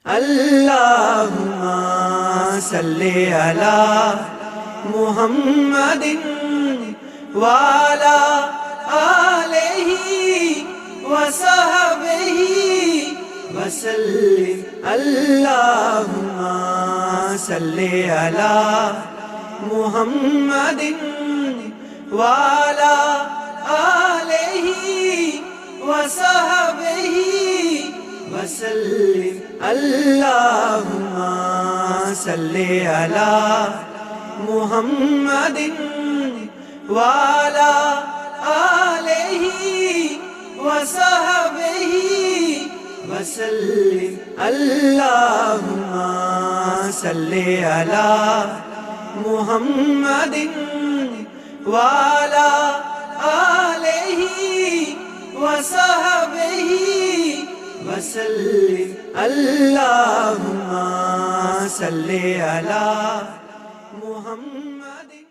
اللہم صلی علی محمد وعلی آلہ وصحبہ وسلم۔ اللہم صلی علی محمد وعلی آلہ وصحبہ وسلم۔ اللہم صلی علی محمد وعلی آلہ وصحبہ وسلم۔ اللہم صلی علی محمد وعلی آلہ وصحبہ وسلم۔ اللہم صلی علی محمد